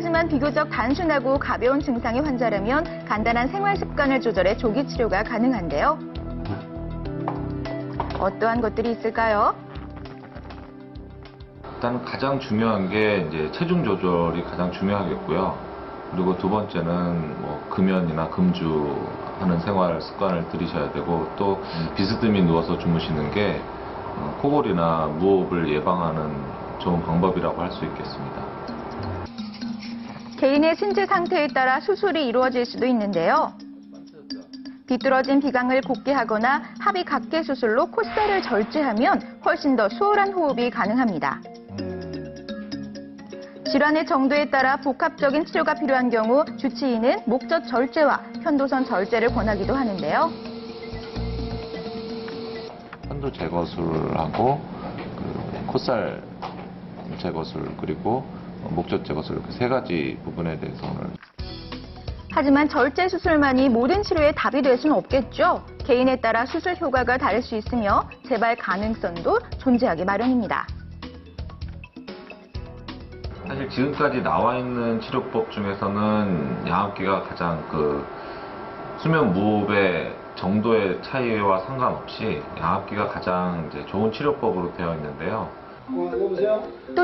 하지만 비교적 단순하고 가벼운 증상의 환자라면 간단한 생활 습관을 조절해 조기 치료가 가능한데요. 어떠한 것들이 있을까요? 일단 가장 중요한 게 이제 체중 조절이 가장 중요하겠고요. 그리고 두 번째는 뭐 금연이나 금주하는 생활 습관을 들이셔야 되고, 또 비스듬히 누워서 주무시는 게 코골이나 무호흡을 예방하는 좋은 방법이라고 할 수 있겠습니다. 개인의 신체 상태에 따라 수술이 이루어질 수도 있는데요. 비뚤어진 비강을 곱게 하거나 합이 각개 수술로 콧살을 절제하면 훨씬 더 수월한 호흡이 가능합니다. 질환의 정도에 따라 복합적인 치료가 필요한 경우 주치의는 목젖 절제와 편도선 절제를 권하기도 하는데요. 편도 제거술하고 콧살 제거술, 그리고 목젖 제거술, 이렇게 세 가지 부분에 대해서 오늘. 하지만 절제 수술만이 모든 치료의 답이 될 수는 없겠죠. 개인에 따라 수술 효과가 다를 수 있으며 재발 가능성도 존재하기 마련입니다. 사실 지금까지 나와 있는 치료법 중에서는 양압기가 가장 수면 무호흡의 정도의 차이와 상관없이 양압기가 가장 이제 좋은 치료법으로 되어 있는데요. 또